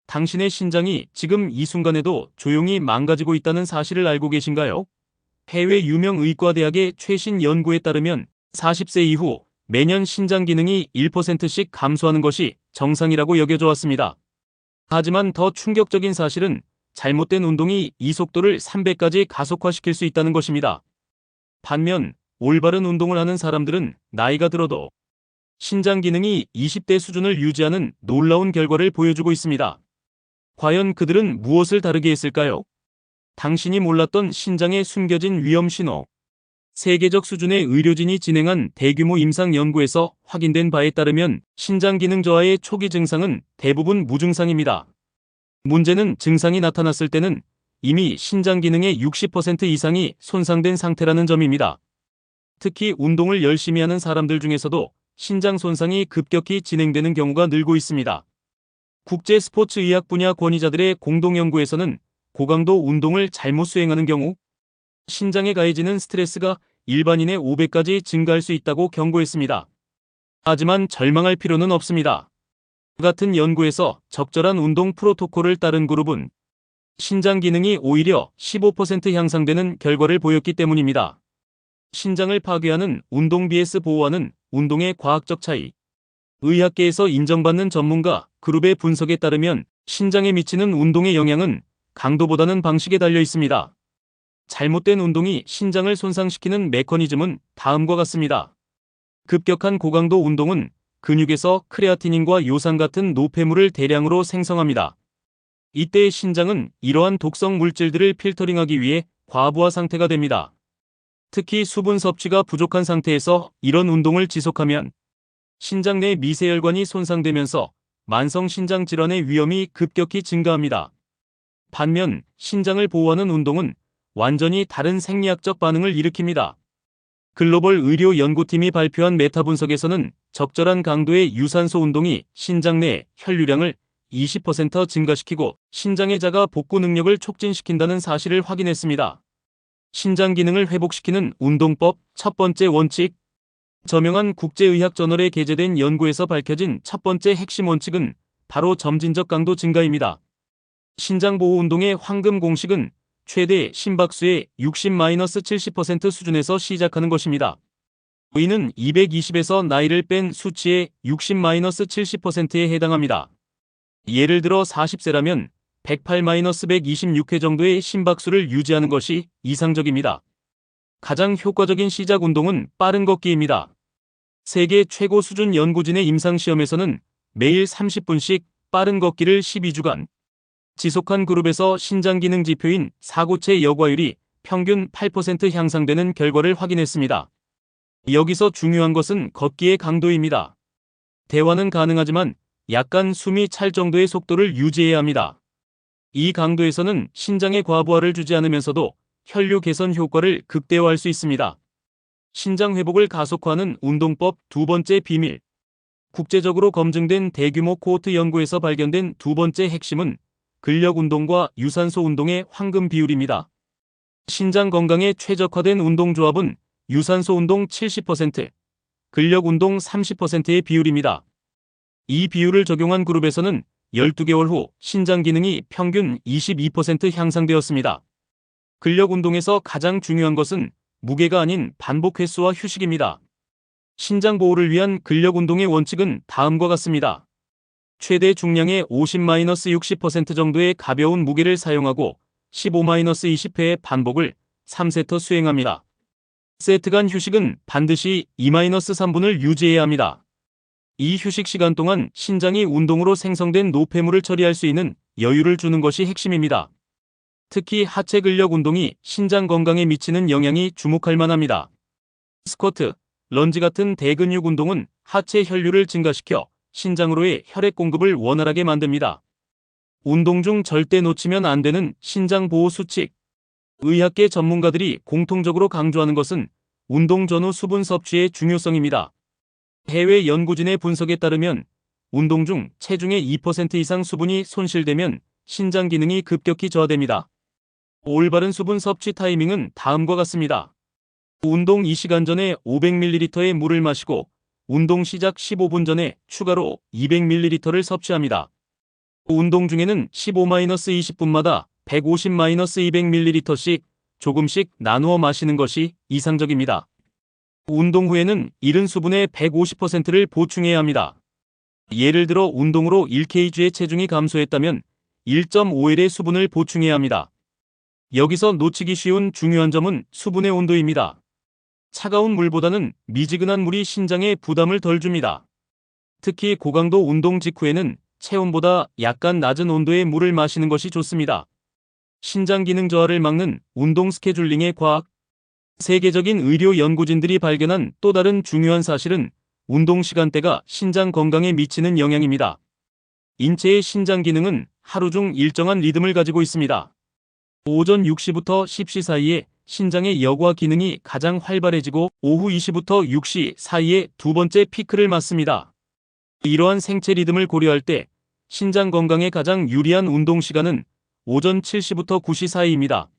당신의 신장이 지금 이 순간에도 조용히 망가지고 있다는 사실을 알고 계신가요? 해외 유명 의과대학의 최신 연구에 따르면 40세 이후 매년 신장 기능이 1%씩 감소하는 것이 정상이라고 여겨져 왔습니다. 하지만 더 충격적인 사실은 잘못된 운동이 이 속도를 3배까지 가속화시킬 수 있다는 것입니다. 반면 올바른 운동을 하는 사람들은 나이가 들어도 신장 기능이 20대 수준을 유지하는 놀라운 결과를 보여주고 있습니다. 과연 그들은 무엇을 다르게 했을까요? 당신이 몰랐던 신장에 숨겨진 위험 신호. 세계적 수준의 의료진이 진행한 대규모 임상 연구에서 확인된 바에 따르면 신장 기능 저하의 초기 증상은 대부분 무증상입니다. 문제는 증상이 나타났을 때는 이미 신장 기능의 60% 이상이 손상된 상태라는 점입니다. 특히 운동을 열심히 하는 사람들 중에서도 신장 손상이 급격히 진행되는 경우가 늘고 있습니다. 국제 스포츠 의학 분야 권위자들의 공동 연구에서는 고강도 운동을 잘못 수행하는 경우 신장에 가해지는 스트레스가 일반인의 5배까지 증가할 수 있다고 경고했습니다. 하지만 절망할 필요는 없습니다. 같은 연구에서 적절한 운동 프로토콜을 따른 그룹은 신장 기능이 오히려 15% 향상되는 결과를 보였기 때문입니다. 신장을 파괴하는 운동 vs 보호하는 운동의 과학적 차이. 의학계에서 인정받는 전문가 그룹의 분석에 따르면 신장에 미치는 운동의 영향은 강도보다는 방식에 달려 있습니다. 잘못된 운동이 신장을 손상시키는 메커니즘은 다음과 같습니다. 급격한 고강도 운동은 근육에서 크레아티닌과 요산 같은 노폐물을 대량으로 생성합니다. 이때 신장은 이러한 독성 물질들을 필터링하기 위해 과부하 상태가 됩니다. 특히 수분 섭취가 부족한 상태에서 이런 운동을 지속하면 신장 내 미세혈관이 손상되면서 만성 신장 질환의 위험이 급격히 증가합니다. 반면 신장을 보호하는 운동은 완전히 다른 생리학적 반응을 일으킵니다. 글로벌 의료 연구팀이 발표한 메타 분석에서는 적절한 강도의 유산소 운동이 신장 내 혈류량을 20% 증가시키고 신장의 자가 복구 능력을 촉진시킨다는 사실을 확인했습니다. 신장 기능을 회복시키는 운동법 첫 번째 원칙. 저명한 국제의학 저널에 게재된 연구에서 밝혀진 첫 번째 핵심 원칙은 바로 점진적 강도 증가입니다. 신장 보호 운동의 황금 공식은 최대 심박수의 60-70% 수준에서 시작하는 것입니다. 이는 220에서 나이를 뺀 수치의 60-70%에 해당합니다. 예를 들어 40세라면 108-126회 정도의 심박수를 유지하는 것이 이상적입니다. 가장 효과적인 시작 운동은 빠른 걷기입니다. 세계 최고 수준 연구진의 임상시험에서는 매일 30분씩 빠른 걷기를 12주간 지속한 그룹에서 신장 기능 지표인 사고체 여과율이 평균 8% 향상되는 결과를 확인했습니다. 여기서 중요한 것은 걷기의 강도입니다. 대화는 가능하지만 약간 숨이 찰 정도의 속도를 유지해야 합니다. 이 강도에서는 신장의 과부하를 주지 않으면서도 혈류 개선 효과를 극대화할 수 있습니다. 신장 회복을 가속화하는 운동법 두 번째 비밀. 국제적으로 검증된 대규모 코호트 연구에서 발견된 두 번째 핵심은 근력 운동과 유산소 운동의 황금 비율입니다. 신장 건강에 최적화된 운동 조합은 유산소 운동 70%, 근력 운동 30%의 비율입니다. 이 비율을 적용한 그룹에서는 12개월 후 신장 기능이 평균 22% 향상되었습니다. 근력 운동에서 가장 중요한 것은 무게가 아닌 반복 횟수와 휴식입니다. 신장 보호를 위한 근력 운동의 원칙은 다음과 같습니다. 최대 중량의 50-60% 정도의 가벼운 무게를 사용하고 15-20회의 반복을 3세트 수행합니다. 세트 간 휴식은 반드시 2-3분을 유지해야 합니다. 이 휴식 시간 동안 신장이 운동으로 생성된 노폐물을 처리할 수 있는 여유를 주는 것이 핵심입니다. 특히 하체 근력 운동이 신장 건강에 미치는 영향이 주목할 만합니다. 스쿼트, 런지 같은 대근육 운동은 하체 혈류를 증가시켜 신장으로의 혈액 공급을 원활하게 만듭니다. 운동 중 절대 놓치면 안 되는 신장 보호 수칙. 의학계 전문가들이 공통적으로 강조하는 것은 운동 전후 수분 섭취의 중요성입니다. 해외 연구진의 분석에 따르면 운동 중 체중의 2% 이상 수분이 손실되면 신장 기능이 급격히 저하됩니다. 올바른 수분 섭취 타이밍은 다음과 같습니다. 운동 2시간 전에 500ml의 물을 마시고 운동 시작 15분 전에 추가로 200ml를 섭취합니다. 운동 중에는 15-20분마다 150-200ml씩 조금씩 나누어 마시는 것이 이상적입니다. 운동 후에는 잃은 수분의 150%를 보충해야 합니다. 예를 들어 운동으로 1kg의 체중이 감소했다면 1.5일의 수분을 보충해야 합니다. 여기서 놓치기 쉬운 중요한 점은 수분의 온도입니다. 차가운 물보다는 미지근한 물이 신장에 부담을 덜 줍니다. 특히 고강도 운동 직후에는 체온보다 약간 낮은 온도의 물을 마시는 것이 좋습니다. 신장 기능 저하를 막는 운동 스케줄링의 과학. 세계적인 의료 연구진들이 발견한 또 다른 중요한 사실은 운동 시간대가 신장 건강에 미치는 영향입니다. 인체의 신장 기능은 하루 중 일정한 리듬을 가지고 있습니다. 오전 6시부터 10시 사이에 신장의 여과 기능이 가장 활발해지고 오후 2시부터 6시 사이에 두 번째 피크를 맞습니다. 이러한 생체 리듬을 고려할 때 신장 건강에 가장 유리한 운동 시간은 오전 7시부터 9시 사이입니다.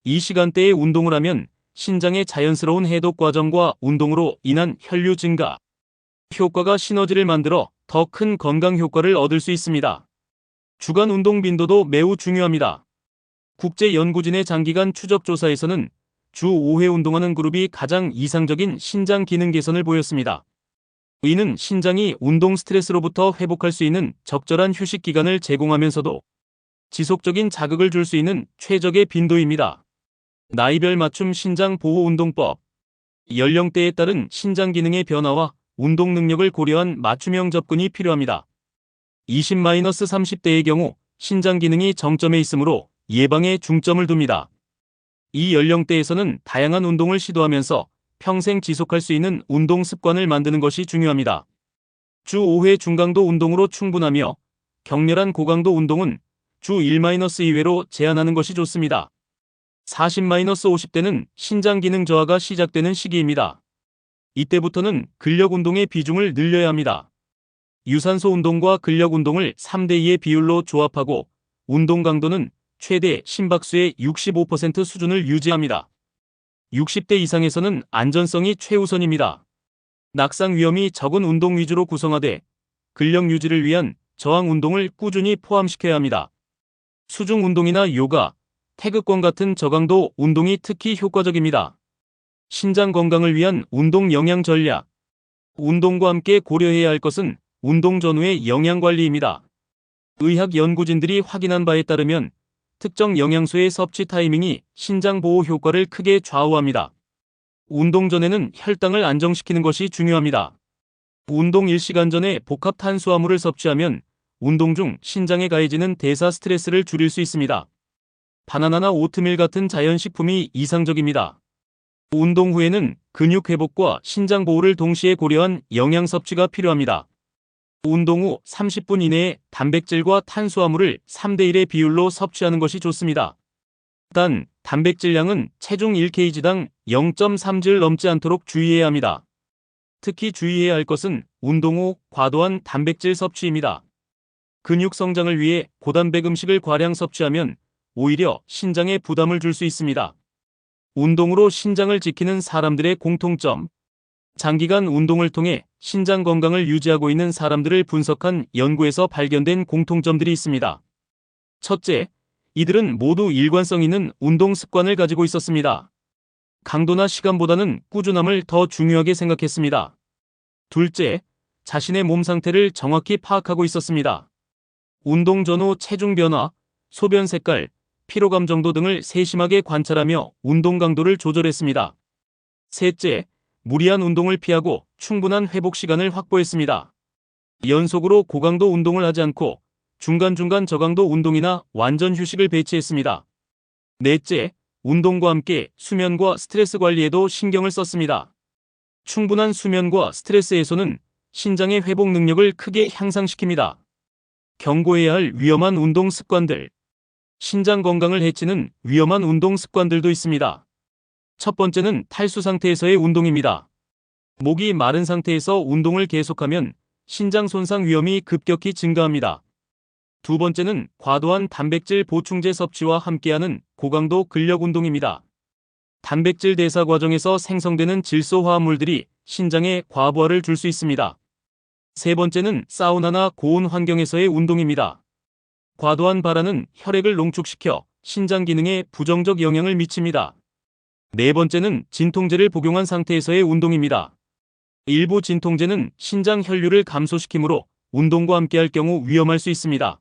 이 시간대에 운동을 하면 신장의 자연스러운 해독 과정과 운동으로 인한 혈류 증가 효과가 시너지를 만들어 더 큰 건강 효과를 얻을 수 있습니다. 주간 운동 빈도도 매우 중요합니다. 국제연구진의 장기간 추적 조사에서는 주 5회 운동하는 그룹이 가장 이상적인 신장 기능 개선을 보였습니다. 이는 신장이 운동 스트레스로부터 회복할 수 있는 적절한 휴식 기간을 제공하면서도 지속적인 자극을 줄 수 있는 최적의 빈도입니다. 나이별 맞춤 신장 보호 운동법. 연령대에 따른 신장 기능의 변화와 운동 능력을 고려한 맞춤형 접근이 필요합니다. 20-30대의 경우 신장 기능이 정점에 있으므로 예방에 중점을 둡니다. 이 연령대에서는 다양한 운동을 시도하면서 평생 지속할 수 있는 운동 습관을 만드는 것이 중요합니다. 주 5회 중강도 운동으로 충분하며 격렬한 고강도 운동은 주 1-2회로 제한하는 것이 좋습니다. 40-50대는 신장 기능 저하가 시작되는 시기입니다. 이때부터는 근력 운동의 비중을 늘려야 합니다. 유산소 운동과 근력 운동을 3대2의 비율로 조합하고 운동 강도는 최대 심박수의 65% 수준을 유지합니다. 60대 이상에서는 안전성이 최우선입니다. 낙상 위험이 적은 운동 위주로 구성하되 근력 유지를 위한 저항 운동을 꾸준히 포함시켜야 합니다. 수중 운동이나 요가, 태극권 같은 저강도 운동이 특히 효과적입니다. 신장 건강을 위한 운동 영양 전략. 운동과 함께 고려해야 할 것은 운동 전후의 영양 관리입니다. 의학 연구진들이 확인한 바에 따르면 특정 영양소의 섭취 타이밍이 신장 보호 효과를 크게 좌우합니다. 운동 전에는 혈당을 안정시키는 것이 중요합니다. 운동 1시간 전에 복합 탄수화물을 섭취하면 운동 중 신장에 가해지는 대사 스트레스를 줄일 수 있습니다. 바나나나 오트밀 같은 자연식품이 이상적입니다. 운동 후에는 근육 회복과 신장 보호를 동시에 고려한 영양 섭취가 필요합니다. 운동 후 30분 이내에 단백질과 탄수화물을 3대1의 비율로 섭취하는 것이 좋습니다. 단, 단백질량은 체중 1kg당 0.3g을 넘지 않도록 주의해야 합니다. 특히 주의해야 할 것은 운동 후 과도한 단백질 섭취입니다. 근육 성장을 위해 고단백 음식을 과량 섭취하면 오히려 신장에 부담을 줄 수 있습니다. 운동으로 신장을 지키는 사람들의 공통점. 장기간 운동을 통해 신장 건강을 유지하고 있는 사람들을 분석한 연구에서 발견된 공통점들이 있습니다. 첫째, 이들은 모두 일관성 있는 운동 습관을 가지고 있었습니다. 강도나 시간보다는 꾸준함을 더 중요하게 생각했습니다. 둘째, 자신의 몸 상태를 정확히 파악하고 있었습니다. 운동 전후 체중 변화, 소변 색깔, 피로감 정도 등을 세심하게 관찰하며 운동 강도를 조절했습니다. 셋째, 무리한 운동을 피하고 충분한 회복 시간을 확보했습니다. 연속으로 고강도 운동을 하지 않고 중간중간 저강도 운동이나 완전 휴식을 배치했습니다. 넷째, 운동과 함께 수면과 스트레스 관리에도 신경을 썼습니다. 충분한 수면과 스트레스 해소는 신장의 회복 능력을 크게 향상시킵니다. 경고해야 할 위험한 운동 습관들. 신장 건강을 해치는 위험한 운동 습관들도 있습니다. 첫 번째는 탈수 상태에서의 운동입니다. 목이 마른 상태에서 운동을 계속하면 신장 손상 위험이 급격히 증가합니다. 두 번째는 과도한 단백질 보충제 섭취와 함께하는 고강도 근력 운동입니다. 단백질 대사 과정에서 생성되는 질소 화합물들이 신장에 과부하를 줄 수 있습니다. 세 번째는 사우나나 고온 환경에서의 운동입니다. 과도한 발화는 혈액을 농축시켜 신장 기능에 부정적 영향을 미칩니다. 네 번째는 진통제를 복용한 상태에서의 운동입니다. 일부 진통제는 신장 혈류를 감소시키므로 운동과 함께할 경우 위험할 수 있습니다.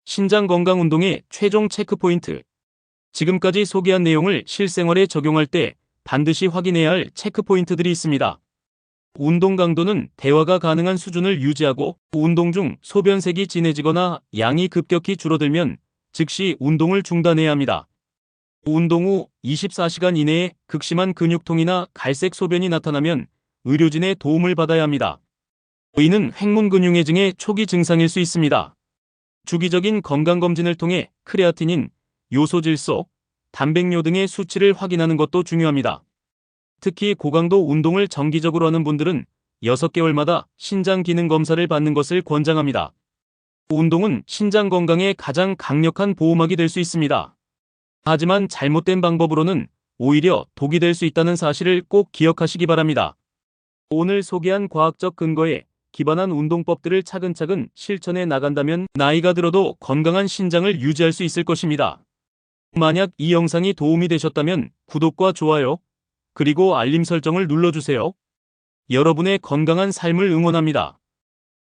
신장 건강 운동의 최종 체크포인트. 지금까지 소개한 내용을 실생활에 적용할 때 반드시 확인해야 할 체크포인트들이 있습니다. 운동 강도는 대화가 가능한 수준을 유지하고 운동 중 소변색이 진해지거나 양이 급격히 줄어들면 즉시 운동을 중단해야 합니다. 운동 후 24시간 이내에 극심한 근육통이나 갈색 소변이 나타나면 의료진의 도움을 받아야 합니다. 이는 횡문근육해증의 초기 증상일 수 있습니다. 주기적인 건강검진을 통해 크레아티닌, 요소질소, 단백뇨 등의 수치를 확인하는 것도 중요합니다. 특히 고강도 운동을 정기적으로 하는 분들은 6개월마다 신장 기능 검사를 받는 것을 권장합니다. 운동은 신장 건강에 가장 강력한 보호막이 될 수 있습니다. 하지만 잘못된 방법으로는 오히려 독이 될 수 있다는 사실을 꼭 기억하시기 바랍니다. 오늘 소개한 과학적 근거에 기반한 운동법들을 차근차근 실천해 나간다면 나이가 들어도 건강한 신장을 유지할 수 있을 것입니다. 만약 이 영상이 도움이 되셨다면 구독과 좋아요, 그리고 알림 설정을 눌러주세요. 여러분의 건강한 삶을 응원합니다.